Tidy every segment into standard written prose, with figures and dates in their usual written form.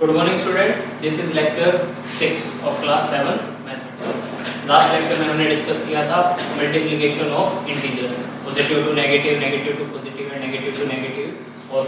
Good morning student, this is lecture 6 of class 7 mathematics. Last lecture में हमने discuss किया था multiplication of integers, positive to negative, negative to positive and negative to negative, और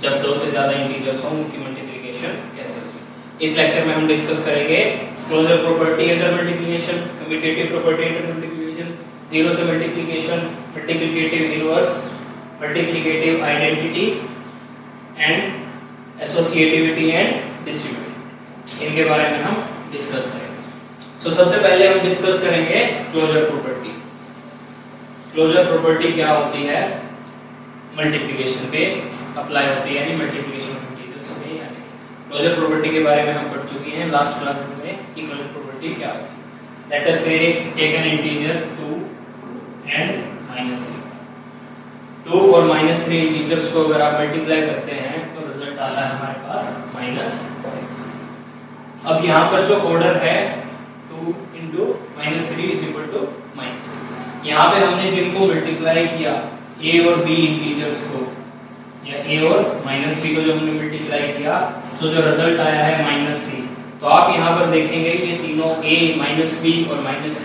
जब दो से ज़्यादा इंटीजर्स हों उनकी मल्टीप्लिकेशन कैसे होगी। इस लेक्चर में हम डिस्कस करेंगे closure property under multiplication, commutative property under multiplication, zero से multiplication, multiplicative inverse, multiplicative identity and associativity and distributivity, इनके बारे में हम डिस्कस करेंगे। सो सबसे पहले हम डिस्कस करेंगे क्लोजर प्रॉपर्टी। क्लोजर प्रॉपर्टी क्या होती है? मल्टीप्लिकेशन पे अप्लाई होती है, यानी मल्टीप्लिकेशन ऑफ इंटीजर्स में। यानी क्लोजर प्रॉपर्टी के बारे में हम पढ़ चुके हैं लास्ट क्लासेस में कि क्लोजर प्रॉपर्टी क्या होती है। लेट अस से टेक एन इंटीजर 2 एंड -3। 2 और -3 इंटीजर्स को अगर आप मल्टीप्लाई करते हैं तो रिजल्ट आता है हमारे पास -6। अब यहाँ पर जो ऑर्डर है 2 × -3 = -6। यहाँ पे हमने जिनको मल्टीप्लाई किया a और b इंटीजर्स को, या a और -b को जो हमने मल्टीप्लाई किया, तो जो रिजल्ट आया है -c। तो आप यहाँ पर देखेंगे ये तीनों a, -b और -c,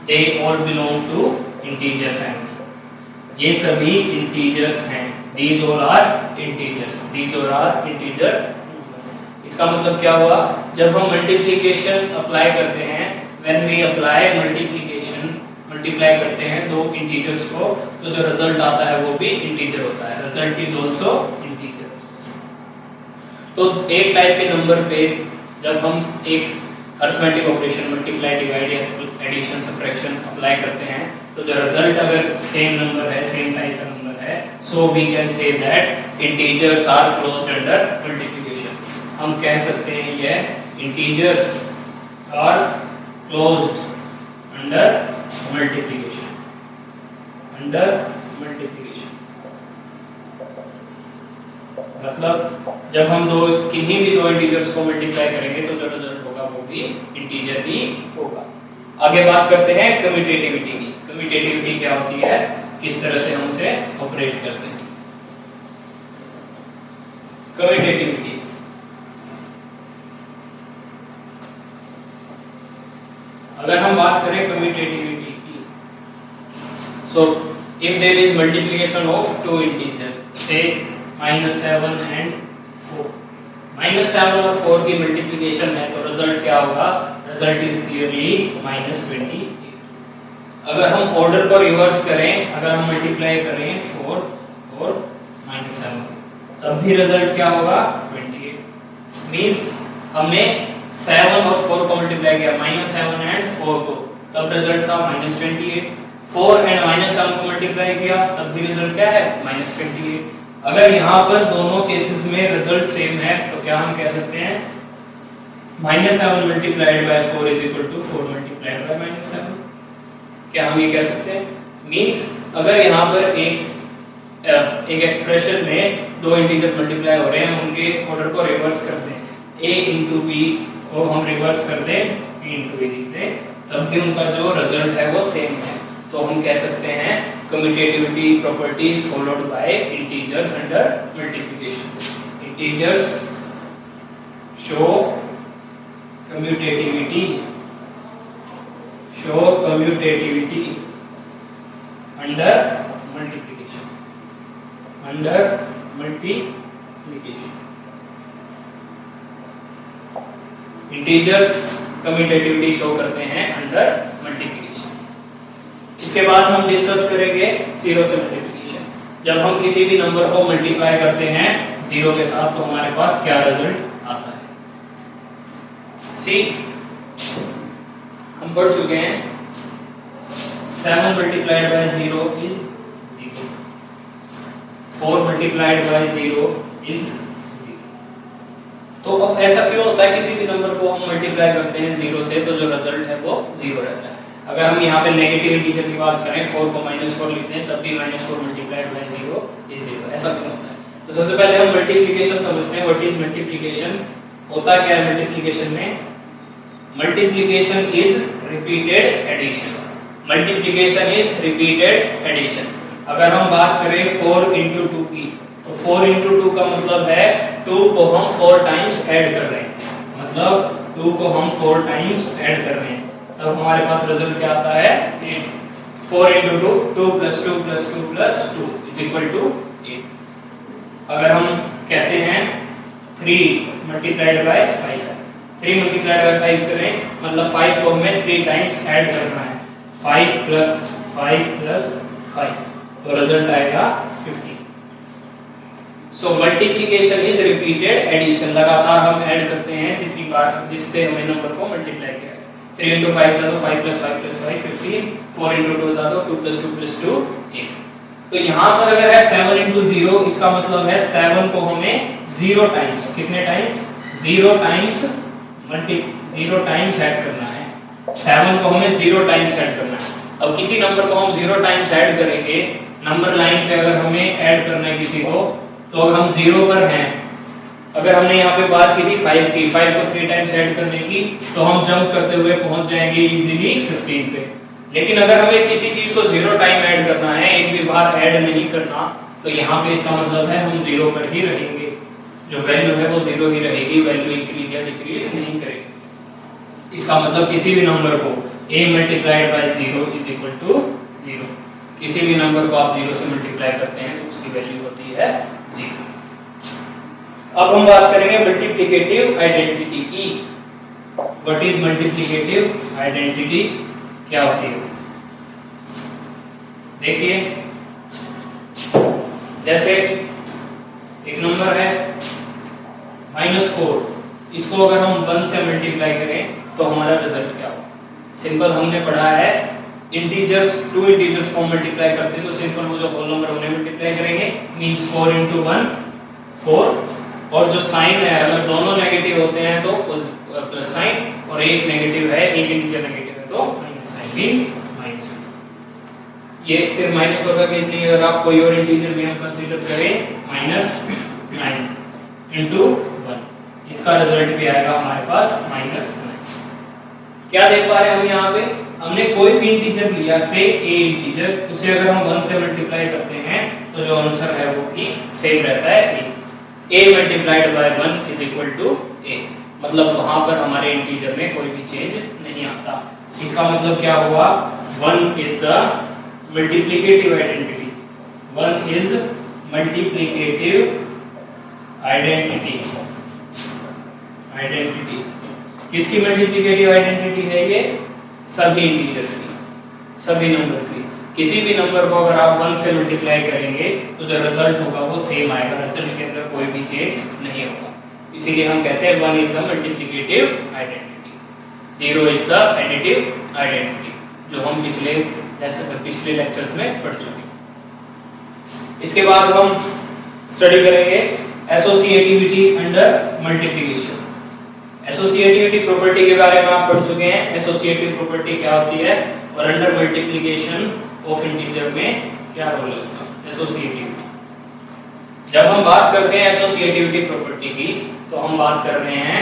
they all belong to integer family. ये सभी इंटीजर्स हैं। These all are integers. These all are integer numbers. इसका मतलब क्या हुआ? जब हम मल्टीप्लिकेशन अप्लाई करते हैं, when we apply multiplication, multiply करते हैं दो इंटीजर्स को, तो जो रिजल्ट आता है वो भी इंटीजर होता है। Result is also integer. तो एक टाइप के नंबर पे जब हम एक अरिथमेटिक ऑपरेशन मल्टीप्लाई, डिवाइड या एडिशन, सब्ट्रैक्शन अप्लाई करते हैं, तो जो रिजल्ट अगर सेम नंबर है, सेम टाइप का नंबर है, so we can say that integers are closed under multiplication. हम कह सकते हैं ये integers are closed under multiplication, under multiplication. मतलब जब हम किन्हीं भी दो इंटीजर्स को मल्टीप्लाई करेंगे तो जो रिजल्ट होगा वो भी इंटीजर ही होगा। आगे बात करते हैं कम्यूटेटिविटी की। कम्यूटेटिविटी क्या होती है, किस तरह से हम उसे ऑपरेट करते हैं। कम्यूटेटिविटी अगर हम बात करें कम्यूटेटिविटी की, so if there is multiplication of two integer, say -7 and 4, -7 और 4 की मल्टीप्लिकेशन है तो रिजल्ट क्या होगा? Result is clearly -28। अगर हम ऑर्डर को रिवर्स करें, अगर हम मल्टीप्लाई करें 4 और -7, तब भी रिजल्ट क्या होगा? 28। मींस हमने 7 और 4 को मल्टीप्लाई किया, -7 एंड 4 को, तब रिजल्ट था -28। 4 एंड -7 को मल्टीप्लाई किया, तब भी रिजल्ट क्या है? -28। अगर यहाँ पर दोनों केसेस में रिजल्ट सेम है तो क्या हम कह सकते हैं? -7 मल्टीप्लाइड बाय 4 = 4 मल्टीप्लाइड बाय -7। क्या हम ये कह सकते हैं? मींस अगर यहाँ पर एक एक्सप्रेशन में दो इंटीजर्स मल्टीप्लाई हो रहे हैं, उनके ऑर्डर को रिवर्स कर दें, a × b को हम रिवर्स कर दें b × a लिख दें, तब भी उनका जो रिजल्ट है वो सेम है, तो हम कह सकते हैं commutativity properties followed by integers under multiplication. Integers show commutativity under multiplication, under multiplication। Integers commutativity show करते हैं अंडर मल्टीप्लिकेशन। इसके बाद हम डिस्कस करेंगे जीरो से मल्टीप्लिकेशन। जब हम किसी भी नंबर को मल्टीप्लाई करते हैं जीरो के साथ तो हमारे पास क्या रिजल्ट आता है। सी हम पढ़ चुके हैं 7 multiplied by 0 is 0, 4 multiplied by 0 is 0। तो अब ऐसा क्यों होता है, किसी भी नंबर को हम मल्टीप्लाई करते हैं 0 से तो जो रिजल्ट है वो 0 रहता है। अगर हम यहाँ पे नेगेटिव इंटीजर की बात करें, 4 को -4 लिखते हैं, तब भी -4 मल्टीप्लाइड बाय 0 इज 0। ऐसा क्यों होता है? तो सबसे पहले हम मल्टीप्लिकेशन समझते हैं। What is multiplication? होता क्या है मल्टीप्लिकेशन में? Multiplication is repeated addition. Multiplication is repeated addition. अगर हम बात करें 4 × 2 की, तो 4 × 2 का मतलब है 2 को हम 4 टाइम्स ऐड कर रहे हैं। मतलब 2 को हम 4 टाइम्स ऐड कर रहे हैं, तब हमारे पास रिजल्ट क्या आता है 8। 4 into 2, 2 plus 2 plus 2 plus 2 is equal to 8। अगर हम कहते हैं 3 multiplied by 5, 3 multiplied by 5 करें, मतलब 5 को हमें 3 टाइम्स ऐड करना है, 5 plus 5 plus 5, तो रिजल्ट आएगा 50। सो मल्टीप्लिकेशन इज रिपीटेड एडिशन, लगातार हम ऐड करते हैं जितनी बार जिससे हमें नंबर को मल्टीप्लाई किया है। 3 into 5 था तो 5 plus 5 plus 5 15, 4 into 2 था तो 2 plus 2 plus 2 8। तो यहाँ पर अगर है 7 into 0, इसका मतलब है 7 को हमें 0 टाइम्स, कितने टाइम्स 0 टाइम्स 0 टाइम्स ऐड करना है, 7 को हमें 0 टाइम्स ऐड करना है। अब किसी नंबर को हम 0 टाइम्स ऐड करेंगे, नंबर लाइन पे अगर हमें ऐड करना है किसी को, तो अगर हम 0 पर हैं, अगर हमने यहाँ पे बात की थी 5 की, 5 को 3 टाइम्स ऐड करने की, तो हम जंप करते हुए पहुंच जाएंगे इजीली 15 पे। लेकिन अगर हमें किसी चीज को 0 टाइम ऐड करना है, एक भी बार ऐड नहीं करना, तो यहाँ पे इसका मतलब है हम 0 पर ही रहेंगे, जो वैल्यू है वो 0 ही रहेगी, वैल्यू इंक्रीज या डिक्रीज नहीं करेगी। इसका मतलब किसी भी नंबर को a multiplied by 0 is equal to 0, किसी भी नंबर को आप 0 से मल्टीप्लाई करते हैं तो उसकी वैल्यू होती है 0। अब हम बात करेंगे मल्टीप्लिकेटिव आइडेंटिटी की। व्हाट इज मल्टीप्लिकेटिव आइडेंटिटी, क्या होती है? देखिए, जैसे एक नंबर है -4, इसको अगर हम 1 से मल्टीप्लाई करें तो हमारा रिजल्ट क्या होगा? सिंपल, हमने पढ़ा है इंटीजर्स, 2 इंटीजर्स को मल्टीप्लाई करते हैं तो सिंपल वो जो होल नंबर उन्हें मल्टीप्लाई करेंगे, मींस 4 into 1 4, और जो साइन है अगर दोनों नेगेटिव होते हैं तो प्लस साइन, और एक नेगेटिव है, एक इंटीजर नेगेटिव है तो माइनस साइन, मींस माइनस। ये सिर्फ -4 का केस नहीं है, अगर आप कोई और इंटीजर भी हम कंसीडर करें -9 into 1, इसका रिजल्ट भी आएगा हमारे पास -9। क्या देख पा रहे हैं हम यहाँ पे? हमने कोई भी इंटीजर लिया, से a इंटीजर, उसे अगर हम 1 से मल्टीप्लाई करते हैं तो जो आंसर है वो भी सेम रहता है, a multiplied by 1 is equal to a, मतलब वहां पर हमारे इंटीजर में कोई भी चेंज नहीं आता। इसका मतलब क्या हुआ? 1 is the multiplicative identity, 1 is multiplicative identity. किसकी मल्टीप्लिकेटिव आइडेंटिटी है ये? सभी इंटीजर्स की, सभी नंबर्स की। किसी भी नंबर को अगर आप 1 से मल्टीप्लाई करेंगे तो जो रिजल्ट होगा वो सेम आएगा, रिजल्ट के अंदर कोई भी चेंज नहीं होगा। इसीलिए हम कहते हैं 1 is the multiplicative identity, 0 is the additive identity, जो हम पिछले लेक्चर्स में पढ़ चुके। इसके बाद हम स्टडी करेंगे associativity under multiplication. Associativity property के बारे में आप पढ़ चुके हैं, एसोसिएटिव प्रॉपर्टी क्या होती है और अंडर मल्टीप्लिकेशन ऑफ इंटीजर में क्या रोल है उसका, एसोसिएटिविटी। जब हम बात करते हैं एसोसिएटिविटी प्रॉपर्टी की तो हम बात कर रहे हैं,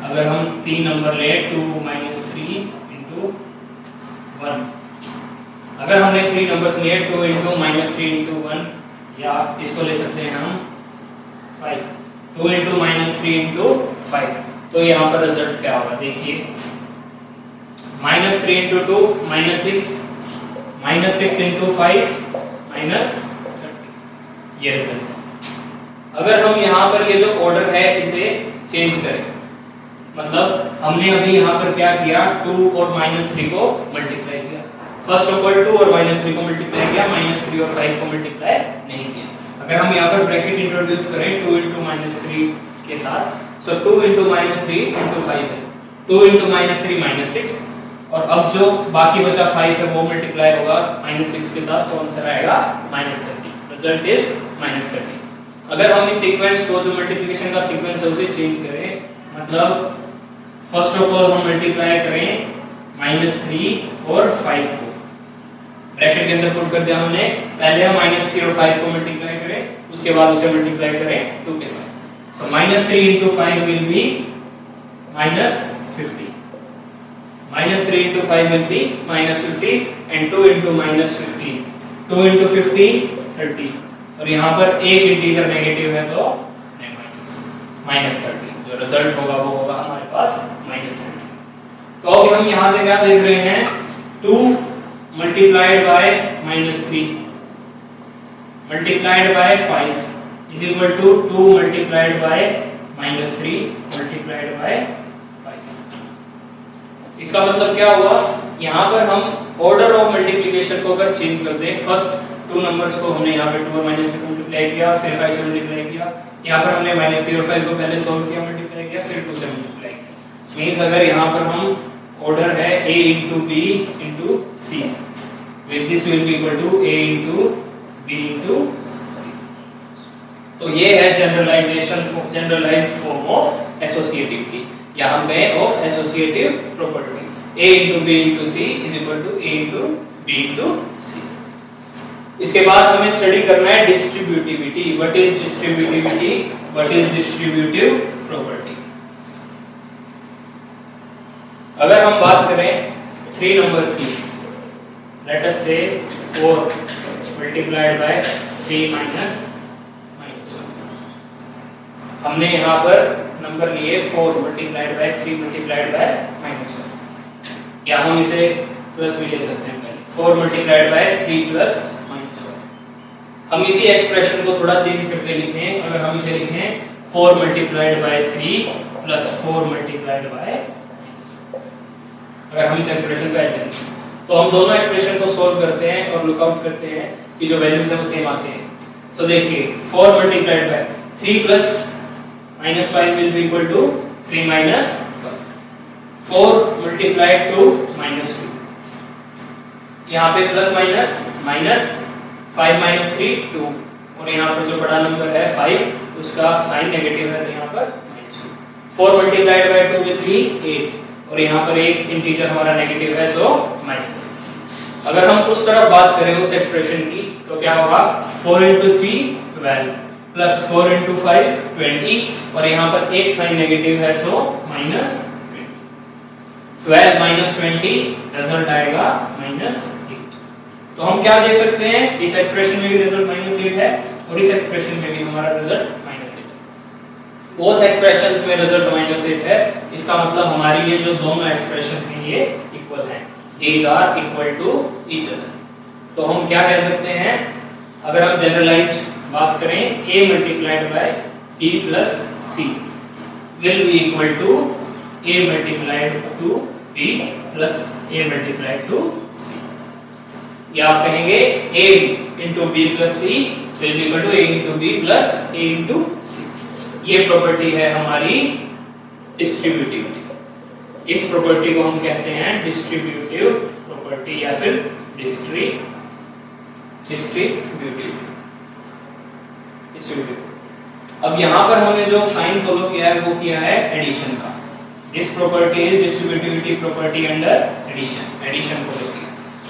अगर हम 3 नंबर ले 2 - 3 into 1, अगर हमने 3 नंबर्स लिए 2 into -3 into 1, या इसको ले सकते हैं हम 5, 2 into -3 into 5, तो यहाँ पर रिजल्ट क्या होगा? देखिए, -3 into 2 -6, -6 into 5 -30, ये रिजल्ट। अगर हम यहाँ पर ये जो ऑर्डर है इसे चेंज करें, मतलब हमने अभी यहाँ पर क्या किया, 2 और -3 को मल्टीप्लाई किया। फर्स्ट ऑफ ऑल 2 और -3 को मल्टीप्लाई किया, -3 और 5 को मल्टीप्लाई नहीं किया। अगर हम यहाँ पर ब्रैकेट इंट्रोड्यूस करें 2 into -3 के साथ, सो 2 into -3 into 5 है, 2 into -3 -6, और अब जो बाकी बचा 5 है वो मल्टीप्लाई होगा -6 के साथ, तो आंसर आएगा -30, रिजल्ट इज -30। अगर हम इस सीक्वेंस को, जो मल्टीप्लिकेशन का सीक्वेंस है, उसे चेंज करें, मतलब फर्स्ट ऑफ ऑल हम मल्टीप्लाई करें -3 और 5 को, ब्रैकेट के अंदर पुट कर दिया हमने, पहले हम -3 और 5 को मल्टीप्लाई करें, उसके बाद उसे मल्टीप्लाई करें 2 के साथ। So -3 into 5 will be -50. -3 into 5 will be -50 and 2 into -15. 2 into 15 30, और यहाँ पर एक इंटीजर नेगेटिव है तो -30, जो रिजल्ट होगा वो होगा हमारे पास -7। तो अब हम यहाँ से क्या देख रहे हैं, 2 multiplied by -3 multiplied by 5 is equal to 2 multiplied by -3 multiplied by 5। इसका मतलब क्या हुआ, यहाँ पर हम ऑर्डर ऑफ मल्टीप्लिकेशन को अगर चेंज कर दें, फर्स्ट 2 नंबर्स को हमने यहाँ पे 2 और -3 मल्टीप्लाई किया, फिर 5 से मल्टीप्लाई किया, यहाँ पर हमने -3 और 5 को पहले सॉल्व किया, मल्टीप्लाई किया, फिर 2 से मल्टीप्लाई किया। मींस अगर यहाँ पर हम ऑर्डर है a into b into c, with this will be equal to a into b into c। तो ये है जनरलाइज्ड फॉर्म ऑफ एसोसिएटिविटी, या हम कहें of associative property. a into b into c is equal to a into b into c। इसके बाद हमें study करना है distributivity. What is distributivity, what is distributive property. अगर हम बात करें 3 नंबर्स की, लेट अस से 4 मल्टीप्लाइड बाय 3 माइनस -1। हमने यहाँ पर नंबर लिए 4 मल्टीप्लाइड बाय 3 मल्टीप्लाइड बाय -1, या हम इसे प्लस भी ले सकते हैं पहले, 4 मल्टीप्लाइड बाय 3 प्लस -1। हम इसी एक्सप्रेशन को थोड़ा चेंज करके लिखें, अगर हम इसे लिखें 4 multiplied by 3 plus 4 multiplied by, अगर हम इस एक्सप्रेशन को ऐसे लिखें तो हम दोनों एक्सप्रेशन को सॉल्व करते हैं और लुकआउट करते हैं कि जो वैल्यूज है वो सेम आते हैं। सो देखिए 4 multiplied by 3 plus -5 will be equal to 3 minus 5। 4 multiplied to -2, यहाँ पे प्लस माइनस माइनस 5 minus 3 2, और यहाँ पर जो बड़ा नंबर है 5 उसका साइन नेगेटिव है, तो यहाँ पर -2। 4 multiplied by 2 will be 8, और यहाँ पर एक इंटीजर हमारा नेगेटिव है, सो माइनस। अगर हम उस तरफ बात करें उस एक्सप्रेशन की तो क्या होगा, 4 into 3 12 प्लस 4 into 5 20, और यहाँ पर एक साइन नेगेटिव है, सो -20। 12 minus 20 रिजल्ट आएगा -8। तो हम क्या देख सकते हैं, इस एक्सप्रेशन में भी रिजल्ट -8 है और इस एक्सप्रेशन में भी हमारा रिजल्ट -8 है। बोथ एक्सप्रेशंस में रिजल्ट -8 है, इसका मतलब हमारी ये जो दोनों एक्सप्रेशन हैं ये इक्वल हैं, these are equal to each other। तो हम क्या कह सकते हैं, अगर हम जनरलाइज्ड बात करें, a multiplied by b plus c will be equal to a multiplied to b plus a multiplied to c, या आप कहेंगे a into b plus c will be equal to a into b plus a into c। ये property है हमारी distributivity. इस property को हम कहते हैं डिस्ट्रीब्यूटिव प्रॉपर्टी या फिर डिस्ट्रीब्यूटिव। अब यहाँ पर हमने जो साइन फॉलो किया है वो किया है एडिशन का। This property is distributivity property under addition follow किया।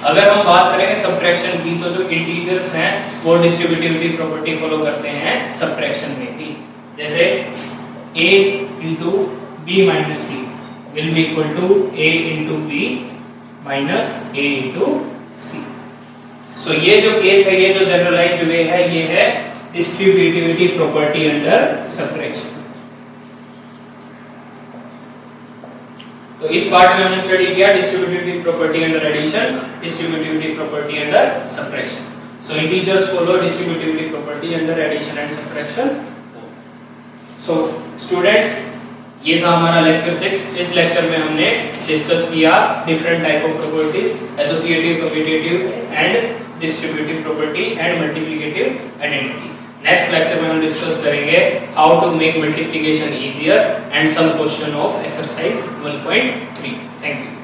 अगर हम बात करेंगे सब्ट्रैक्शन की, तो जो इंटीजर्स हैं वो डिस्ट्रीब्यूटिविटी प्रॉपर्टी फॉलो करते हैं सब्ट्रैक्शन में भी। जैसे a into b minus c will be equal to a into b minus a into c। सो ये जो केस है, ये जो जनरलाइज्ड वे है, ये है डिस्ट्रीब्यूटिविटी प्रॉपर्टी अंडर सब्ट्रैक्शन। तो इस पार्ट में हमने स्टडी किया distributivity property under addition, distributivity property under subtraction. So integers follow distributivity property under addition and subtraction. So students, ये था हमारा लेक्चर 6। इस लेक्चर में हमने डिस्कस किया different type of properties, associative, commutative and distributive property and multiplicative identity. Next lecture में हम discuss करेंगे how to make multiplication easier and some question of exercise 1.3। Thank you.